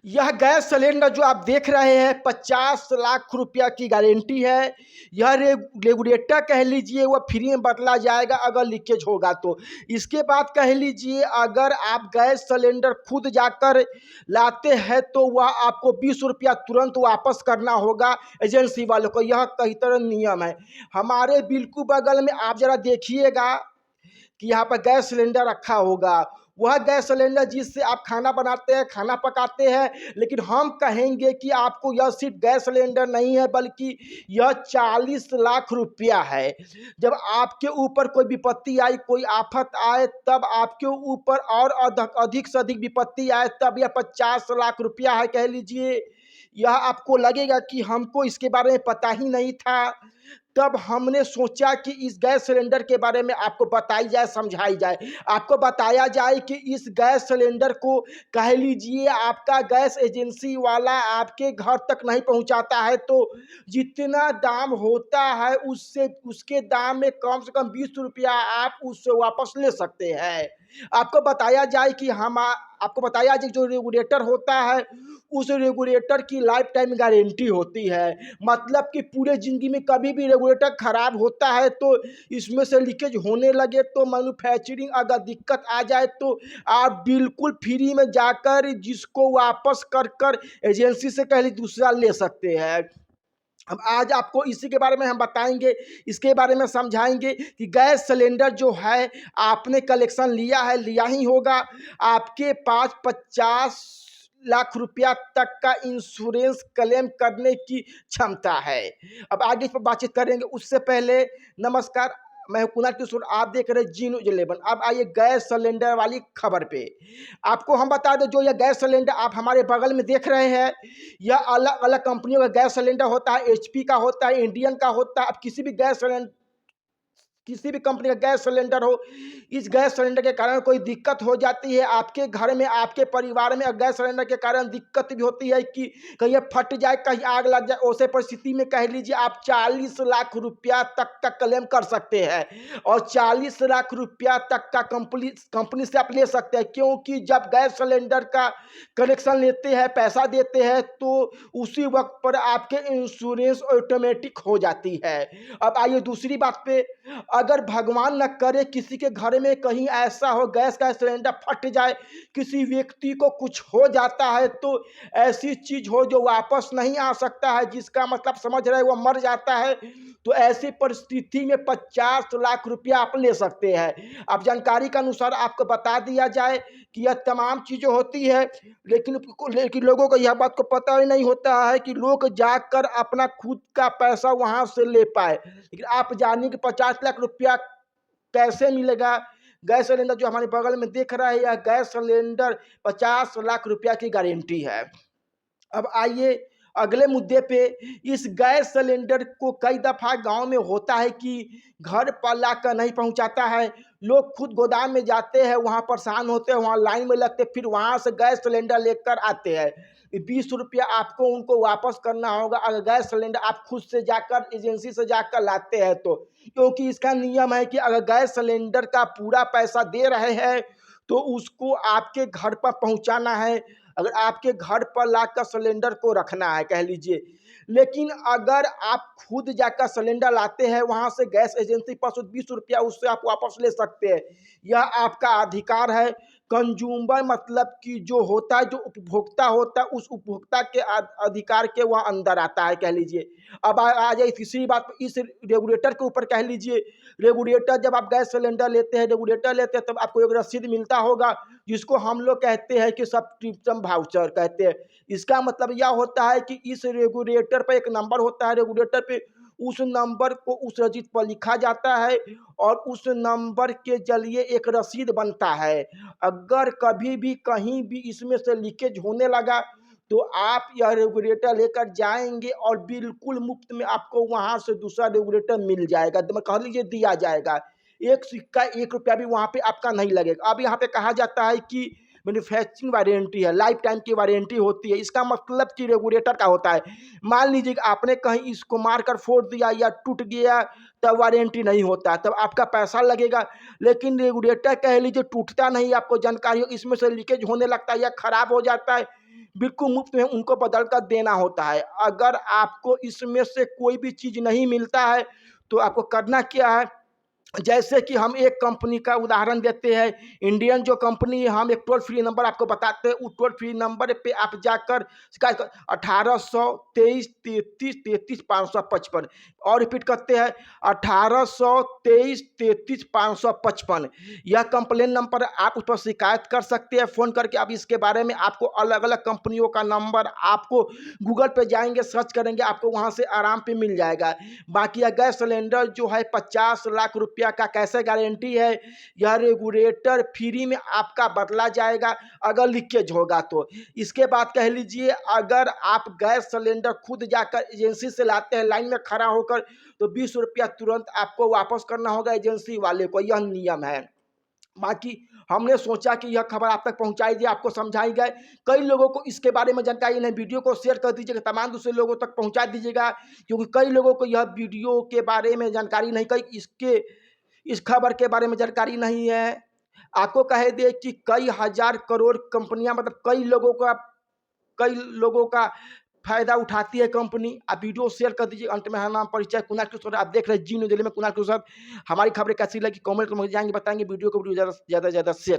यह gas cylinder जो आप देख रहे हैं 50 लाख रुपया की गारंटी है। यह रेगुलेटर कह लीजिए वह फ्री में बदला जाएगा अगर लीकेज होगा तो। इसके बाद कह लीजिए अगर आप गैस सिलेंडर खुद जाकर लाते हैं तो वह आपको 20 रुपया तुरंत वापस करना होगा एजेंसी वालों को। यह कई तरह नियम है। हमारे बिल्कुल बगल में आप जरा देखिएगा कि यहाँ पर गैस सिलेंडर रखा होगा। वह गैस सिलेंडर जिससे आप खाना बनाते हैं, खाना पकाते हैं। लेकिन हम कहेंगे कि आपको यह सिर्फ गैस सिलेंडर नहीं है बल्कि यह 40 लाख रुपया है। जब आपके ऊपर कोई विपत्ति आई, कोई आफत आए, तब आपके ऊपर और अधिक से अधिक विपत्ति आए तब यह 50 लाख रुपया है कह लीजिए। यह आपको लगेगा कि हमको इसके बारे में पता ही नहीं था। तब हमने सोचा कि इस गैस सिलेंडर के बारे में आपको बताई जाए, समझाई जाए। आपको बताया जाए कि इस गैस सिलेंडर को कह लीजिए आपका गैस एजेंसी वाला आपके घर तक नहीं पहुंचाता है तो जितना दाम होता है उससे उसके दाम में कम से कम 20 रुपया आप उससे वापस ले सकते हैं। आपको बताया जाए कि हम आपको बताया जाए जो रेगुलेटर होता है उस रेगुलेटर की लाइफ टाइम गारंटी होती है। मतलब कि पूरे ज़िंदगी में कभी भी रेगुलेटर ख़राब होता है तो इसमें से लीकेज होने लगे तो मैन्युफैक्चरिंग अगर दिक्कत आ जाए तो आप बिल्कुल फ्री में जाकर जिसको वापस कर कर एजेंसी से कहीं दूसरा ले सकते हैं। अब आज आपको इसी के बारे में हम बताएंगे, इसके बारे में समझाएंगे कि गैस सिलेंडर जो है आपने कलेक्शन लिया है, लिया ही होगा। आपके पास 50 लाख रुपया तक का इंश्योरेंस क्लेम करने की क्षमता है। अब आगे इस पर बातचीत करेंगे। उससे पहले नमस्कार, मैं हूं कुणाल किशोर, आप देख रहे हैं जी न्यूज़ 11। अब आइए गैस सिलेंडर वाली खबर पे। आपको हम बता दें जो यह गैस सिलेंडर आप हमारे बगल में देख रहे हैं, यह अलग अलग कंपनियों का गैस सिलेंडर होता है। एचपी का होता है, इंडियन का होता है। अब किसी भी कंपनी का गैस सिलेंडर हो, इस गैस सिलेंडर के कारण कोई दिक्कत हो जाती है आपके घर में, आपके परिवार में, और गैस सिलेंडर के कारण दिक्कत भी होती है कि कहीं ये फट जाए, कहीं आग लग जाए। ऐसे परिस्थिति में कह लीजिए आप 40 लाख रुपया तक का क्लेम कर सकते हैं और 40 लाख रुपया तक का कंपनी से आप ले सकते हैं। क्योंकि जब गैस सिलेंडर का कनेक्शन लेते हैं, पैसा देते हैं, तो उसी वक्त पर आपके इंश्योरेंस ऑटोमेटिक हो जाती है। अब आइए दूसरी बात पे। अगर भगवान न करे किसी के घर में कहीं ऐसा हो गैस का सिलेंडर फट जाए, किसी व्यक्ति को कुछ हो जाता है तो ऐसी चीज हो जो वापस नहीं आ सकता है, जिसका मतलब समझ रहे वो मर जाता है, तो ऐसी परिस्थिति में 50 लाख रुपया आप ले सकते हैं। अब जानकारी के अनुसार आपको बता दिया जाए कि यह तमाम चीज़ें होती है। लेकिन लोगों को यह बात को पता ही नहीं होता है कि लोग जाकर अपना खुद का पैसा वहां से ले पाए। लेकिन आप जानिए कि 50 लाख रुपया कैसे मिलेगा। गैस सिलेंडर जो हमारे बगल में देख रहा है, यह गैस सिलेंडर 50 लाख रुपया की गारंटी है। अब आइए अगले मुद्दे पे। इस गैस सिलेंडर को कई दफ़ा गांव में होता है कि घर पर लाकर नहीं पहुंचाता है। लोग खुद गोदाम में जाते हैं, वहां परेशान होते हैं, वहां लाइन में लगते, फिर वहां से गैस सिलेंडर लेकर आते हैं। 20 रुपया आपको उनको वापस करना होगा अगर गैस सिलेंडर आप खुद से जाकर एजेंसी से जाकर लाते हैं तो। क्योंकि इसका नियम है कि अगर गैस सिलेंडर का पूरा पैसा दे रहे हैं तो उसको आपके घर पर पहुंचाना है। अगर आपके घर पर लाकर सिलेंडर को रखना है कह लीजिए। लेकिन अगर आप खुद जाकर सिलेंडर लाते हैं वहां से गैस एजेंसी पास 20 रुपया उससे आप वापस ले सकते हैं। यह आपका अधिकार है। कंज्यूमर मतलब कि जो होता है, जो उपभोक्ता होता है, उस उपभोक्ता के अधिकार के वह अंदर आता है कह लीजिए। अब आ जाए तीसरी बात पर, इस रेगुलेटर के ऊपर कह लीजिए। रेगुलेटर जब आप गैस सिलेंडर लेते हैं, रेगुलेटर लेते हैं, तब आपको एक रसीद मिलता होगा जिसको हम लोग कहते हैं कि सब्सक्रिप्शन वाउचर कहते हैं। इसका मतलब यह होता है कि इस रेगुलेटर पर एक नंबर होता है, रेगुलेटर पे उस नंबर को उस रसीद पर लिखा जाता है और उस नंबर के जरिए एक रसीद बनता है। अगर कभी भी कहीं भी इसमें से लीकेज होने लगा तो आप यह रेगुलेटर लेकर जाएंगे और बिल्कुल मुफ्त में आपको वहां से दूसरा रेगुलेटर मिल जाएगा, कह लीजिए दिया जाएगा। एक सिक्का 1 रुपया भी वहां पे आपका नहीं लगेगा। अब यहाँ पे कहा जाता है कि मैन्युफैक्चरिंग वारंटी है, लाइफ टाइम की वारंटी होती है। इसका मतलब कि रेगुलेटर का होता है। मान लीजिए कि आपने कहीं इसको मारकर फोड़ दिया या टूट गया, तब वारंटी नहीं होता, तब आपका पैसा लगेगा। लेकिन रेगुलेटर कह लीजिए टूटता नहीं, आपको जानकारी हो, इसमें से लीकेज होने लगता है या खराब हो जाता है, बिल्कुल मुफ्त में उनको बदल कर देना होता है। अगर आपको इसमें से कोई भी चीज़ नहीं मिलता है, तो आपको करना क्या है, जैसे कि हम एक कंपनी का उदाहरण देते हैं, इंडियन जो कंपनी है, हम एक टोल फ्री नंबर आपको बताते हैं, उस टोल फ्री नंबर पे आप जाकर शिकायत कर 1823 33 33 555 और रिपीट करते हैं 1823 33 555। यह कंप्लेन नंबर आप उस पर शिकायत कर सकते हैं फ़ोन करके। अब इसके बारे में आपको अलग अलग कंपनियों का नंबर आपको गूगल पे जाएंगे, सर्च करेंगे, आपको वहाँ से आराम पे मिल जाएगा। बाकी यह गैस सिलेंडर जो है 50 लाख रुपया का कैसे गारंटी है, यह रेगुलेटर फ्री में आपका बदला जाएगा अगर लीकेज होगा तो। इसके बाद कह लीजिए, अगर आप गैस सिलेंडर खुद जाकर एजेंसी से लाते हैं लाइन में खड़ा होकर, तो 20 रुपया तुरंत आपको वापस करना होगा एजेंसी वाले को, यह नियम है। बाकी हमने सोचा कि यह खबर आप तक पहुंचाई जाए, आपको समझाई जाए। कई लोगों को इसके बारे में जानकारी नहीं, वीडियो को शेयर कर दीजिएगा, तमाम दूसरे लोगों तक पहुंचा दीजिएगा, क्योंकि कई लोगों को यह वीडियो के बारे में जानकारी नहीं, कई इस खबर के बारे में जानकारी नहीं है। आपको कह दे कि कई हजार करोड़ कंपनियां, मतलब कई लोगों का फायदा उठाती है कंपनी। आप वीडियो शेयर कर दीजिए। अंत में हमारा नाम परिचय कुणाल किशोर, आप देख रहे हैं जी न्यूज़ दिल्ली में कुणाल किशोर। हमारी खबरें कैसी लगी कमेंट में जाएंगे बताएंगे, वीडियो को ज़्यादा से ज़्यादा शेयर